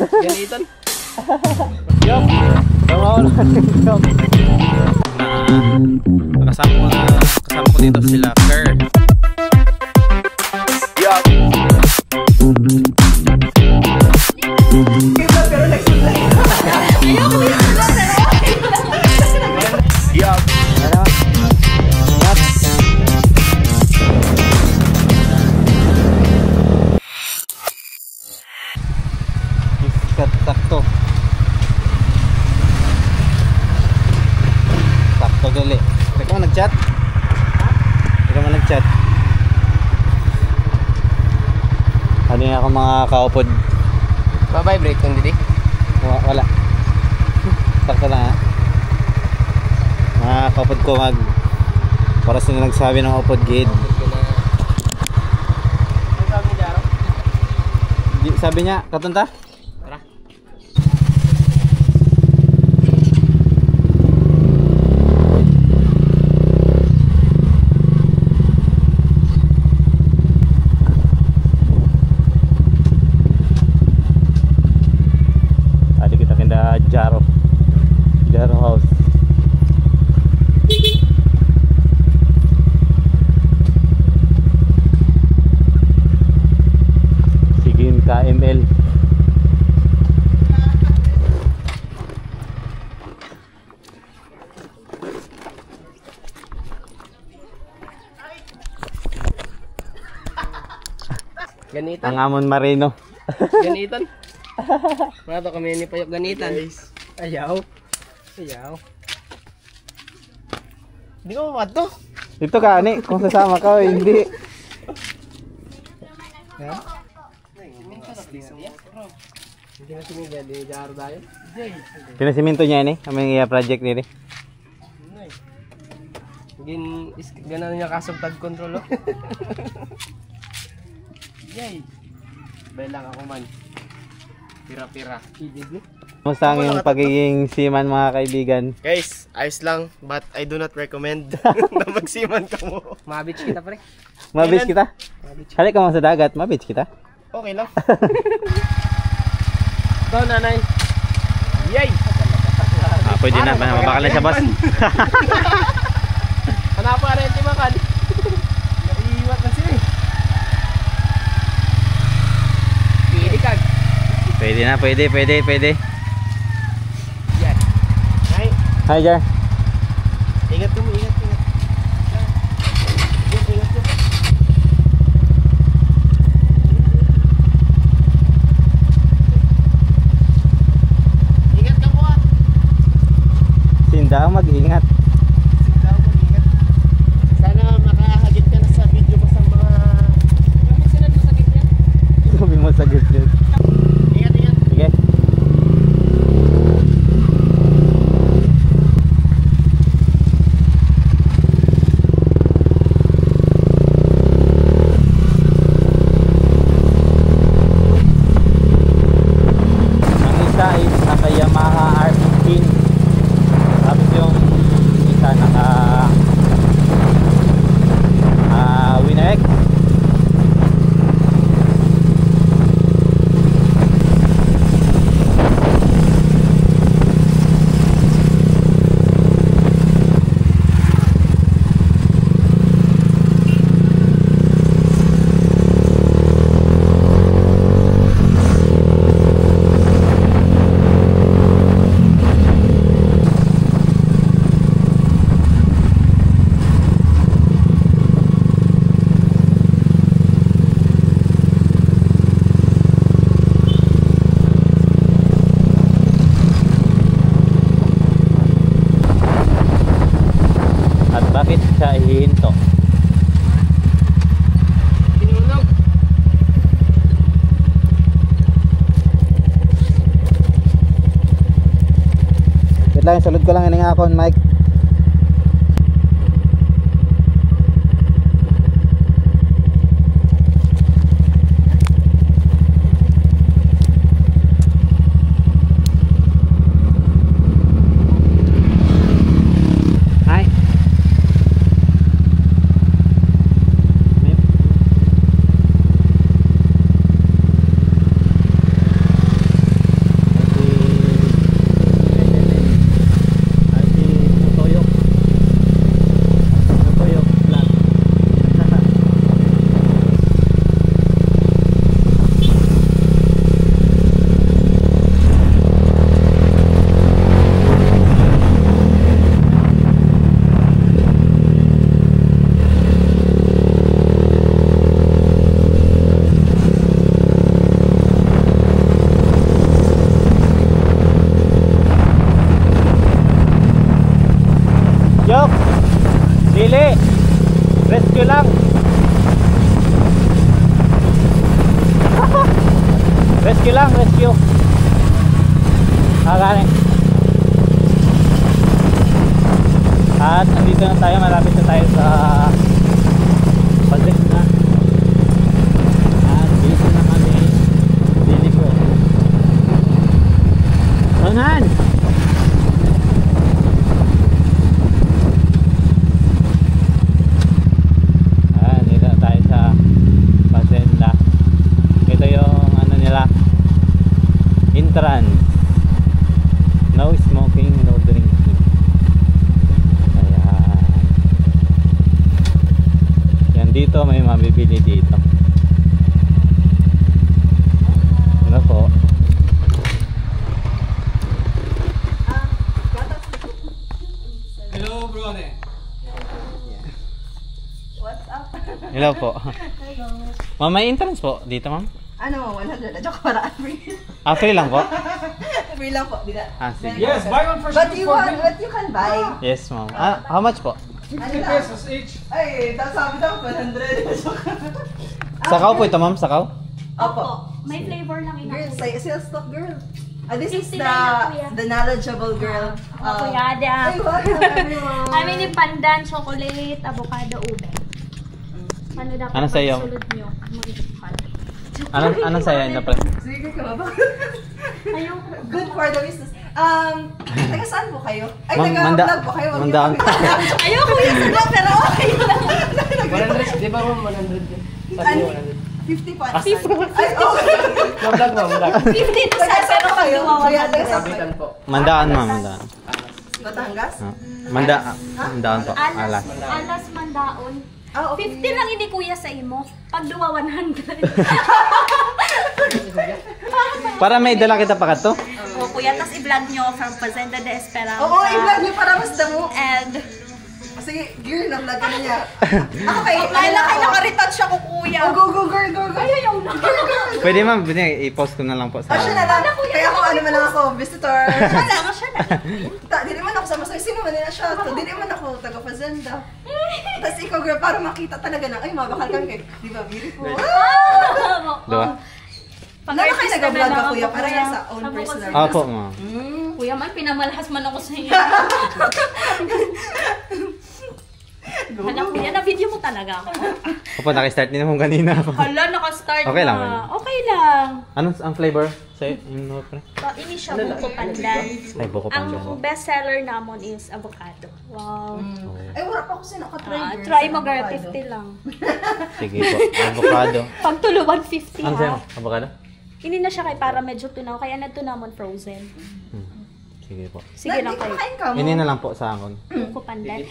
Ganitan. Yup. Tama ko lang. Yup. Kasama ko dito sila Kerr. Yup. Yup. Sakto. Sakto gali. Hindi ka mo nag-chat? Hindi ka mo nag-chat? Ano yung ako mga kaupod? Ma-vibrate kung didi? Wala. Sakto lang ha. Mga kaupod ko para sila nagsabi ng upod gate. Sabi niya, katunta? Jaro House. Sigin KML. Ganitan. Ang Amon Marino. Ganitan. Mato kami ni Payok ganitan. Ayaw. Hindi ko mapato. Ito ka ani, kung sasama ka o hindi. Hindi na sinigal, di jaro tayo. Pinasiminto niya ni, aming project nila. Ganon niya kasubtad control. Yay. Belang ako man. Pira-pira. Kamusta ang iyong pagiging seaman mga kaibigan? Guys, ayos lang, but I do not recommend na magsiman ka mo. Mabitch kita pre. Mabitch kita? Halik ka mo sa dagat, mabitch kita? Okay lang. Ito nanay. Yay! Pwede na, mabakal na siya boss. Hanapa rin timakan. Naiiwat na siya eh. Pili kag. Pwede na, pwede. Yan. Hi. Hi Jar. Ingat mo, ingat. Ingat mo. Ingat ka po ah. Sinda ang mag-ingat. Sana makahagit ka na sa video mo sa mga gamit sila mo sa gitna. Sabi mo sa gitna. Ingat. Sige. Ang isa is naka Yamaha R15. Tapos yung isa naka Winner X. Bakit siya ihinto? Tinulog. Wait lang, salud ko lang ini nga akong mic. Galing. At andito na tayo, malapit na tayo sa Padresna. At dito na kami liliko. Sonan! Dito na tayo sa Padresna. Ito yung ano nila, Intran. No smoking, no drinking. Ayan. Yan dito, may mabibili dito. Ano po? Hello, brother. What's up? Hello po. Hello. Ma'am, may entrance po dito, ma'am? Ano, 100 na joke para free. Free lang po? Free lang po, dila. Sige. Yes, buy one for But you want, what you can buy? Yes, ma'am. How much po? 50 pesos each. Ay, tapos sabi daw 100. Sakaw po ito, ma'am? Sakaw? Opo. May flavor lang Girl, ina. say sales talk girl. This is 59 na, kuya. the knowledgeable girl. Kuya, Ay, welcome everyone. Amin yung pandan, chocolate, avocado, ube. Ano dapat Ano sa'yo? pagsulod nyo? Anong sa'yo na pre? Sige ka ba? Ayun. Good for the business. Taga saan po kayo? Ay, Ma'am, taga-vlog po kayo. Mandaan. Ayaw ko yung vlog, pero okay lang. 100, di ba ma'am 100 yun? Sabi niyo 50 pa. 50. Ay, okay. Vlog ma'am, vlog. 50 to Taga saan po kayo? Kuya, taga saan po kayo? Sabitan po. Mandaan, ma'am. Mandaan. Batangas? Mandaan po. Alas. Alas mandaon. Ah, okay. 50 lang ini kuya sa imo. Pag duwa 100. Para may dala kita pa kato. O kuya, tas i-vlog nyo from Fazenda de Esperanza. Oo, i-vlog niyo para mas damo. And Sige, girl, na-vlog ka na niya. Ako kayo, kailan kayo nakaretouch ako kuya. Oh, go, girl, go. Ayaw na. Pwede, ma'am. Pwede, i-post ko na lang po sa... Siya na lang. Kaya ako, ano man lang ako, visitor. Siya na. Di naman ako sa masay. Sino man nila siya? Di naman ako taga-fazenda. Tapos ikaw, girl, para makita talaga na, ay, mabakal kami kay, di ba, beautiful? Diba? Ano kayo nag-vlog ka, kuya? Para lang sa own personal. Opo, ma'am. Kuya man, pinamalahas man ako sa iyo. Hala kuya, na-video mo talaga ako. Opo, nakistart din naman kanina. Hala, naka-start Okay lang, na. Okay lang. Anong ang flavor? Sa'yo? Yung pre? So, ini siya buko pandan. Ay, buko Ang pandan. best seller namon is avocado. Wow. Ay, wala pa ako sinakatry, girl. Try sa mo, girl. avocado. 50 lang. Sige po. Avocado. Pag tuluan, 50 Ano sa'yo? ha. Avocado? Hindi na siya kay para medyo tunaw. Kaya na namon frozen. Sige po. Sige lang kayo. Pakain ka mo. Ini na lang po sa akin. Buko pandan.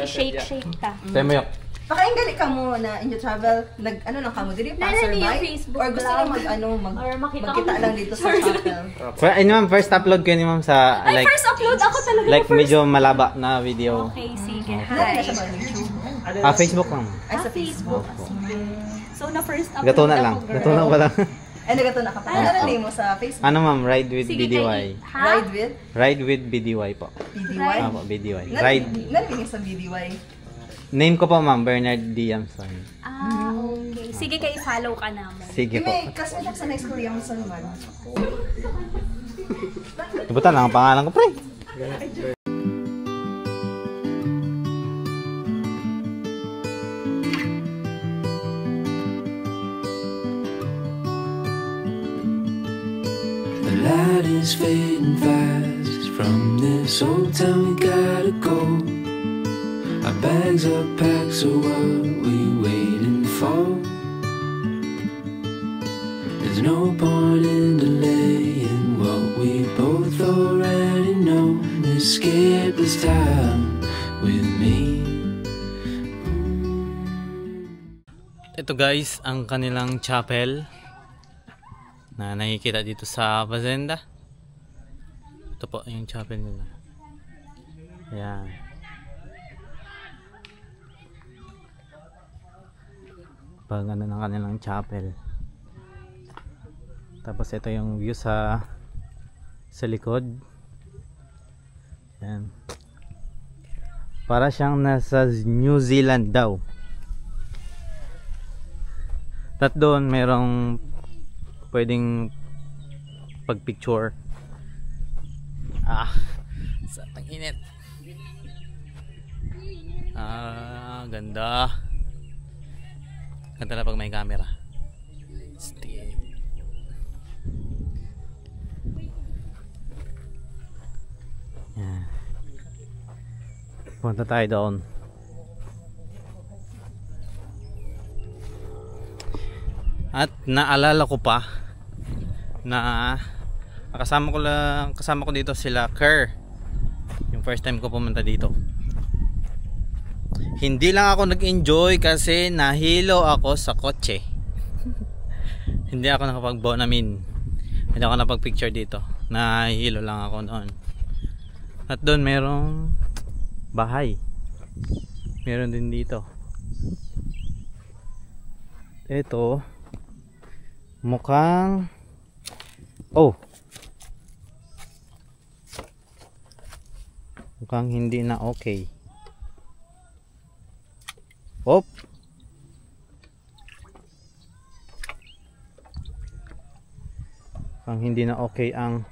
I-shake ka. Sa'yo mo yun. Pakain gali ka mo na in your travel, ano lang ka mo, dili passerby? yung Facebook Or gusto lang. niyo Or makita magkita ko. lang dito sa chapel? Ano ma'am, first upload ko ni ma'am sa Ay, like... first upload ako talaga. Like first. medyo malaba na video. Okay, sige. Dali na siya Hi. ba on YouTube? Facebook lang. Ay, sa Facebook. So, na first upload Gato na lang. ako, girl. Gato na ba lang? Ay, nagato na ka pa. Ano name mo sa Facebook? Ano ma'am, Ride with Sige, BDY. Ha? Ride with Ride with BDY po. BDY? Apo, BDY. Ride. Narinig sa BDY. Name ko po ma'am, Bernard Diamson. Okay. Sige, kayo follow ka naman. Sige po. May classmate ako sa next Korea mo sa naman. Ibutan lang ang pangalan ko, pre. The light is fading fast. From this old town we gotta go. Our bags are packed, so what we waiting for? There's no point in delaying what we both already know. Escape this time with me. Ito guys, ang kanilang chapel na nakikita dito sa Fazenda. Ito po yung chapel nila. Ayan. Pag ano ng kanilang chapel. Tapos ito yung view sa likod. Ayan. Para siyang nasa New Zealand daw. At doon merong pwedeng pagpicture. Sa init. Ganda. Ganda na pag may camera. Still. Yan. Punta tayo doon. At naalala ko pa na kasama ko dito sila Kerr. Yung first time ko pumunta dito. Hindi lang ako nag-enjoy kasi nahilo ako sa kotse. Hindi ako nakapag-bonamin. Hindi ako napag-picture dito. Nahilo lang ako noon. At doon merong bahay. Meron din dito. Ito mukhang mukhang hindi na okay. Mukhang hindi na okay ang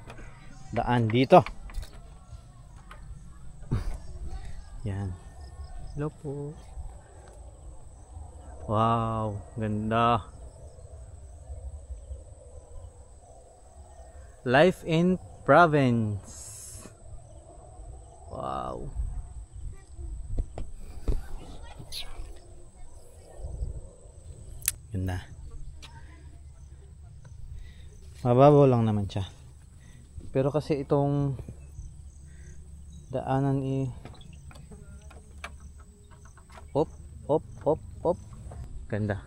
daan dito. Yan. Hello po. Wow, ganda. Life in province. Wow. Ganda. Mababaw lang naman siya. Pero kasi itong daanan op. Ganda.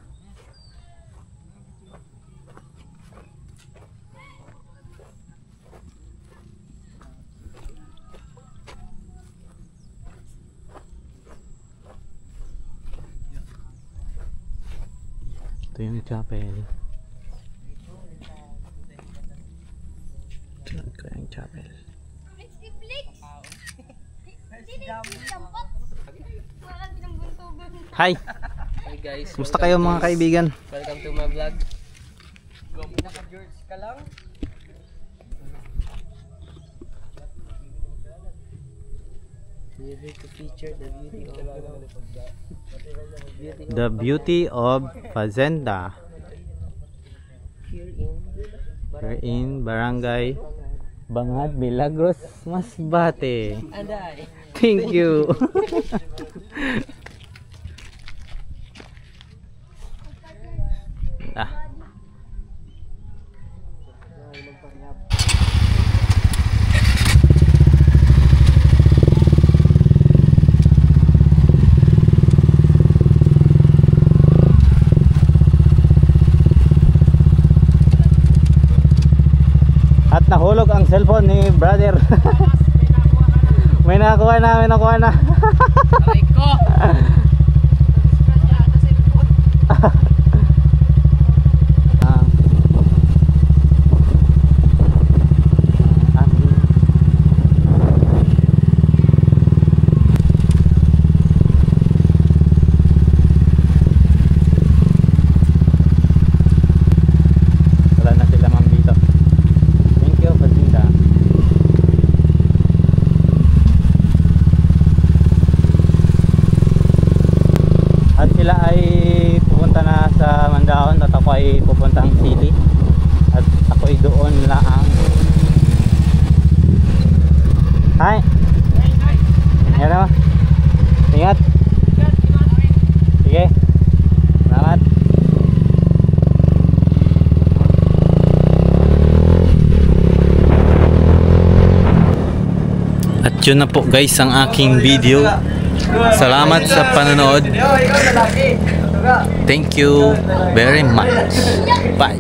Ito yung chapel. Ito yung chapel. Hi! Hi guys. Kumusta kayo mga kaibigan? Welcome to my vlog. Naka-George ka lang. We are here to feature The beauty of Fazenda. Here in Barangay Bangad, Milagros, Masbate. Thank you. At nahulog ang cellphone ni brother. May nakuha na. Aray ko! Wala na sila ma'am dito. Thank you, Fazenda. At sila ay pupunta na sa Mandaon at ako ay pupuntang city. At ako ay doon lang. Hi! Yan naman. Ingat! Sige! Salamat! At yun na po guys ang aking video. Salamat sa panonood. Thank you very much. Bye.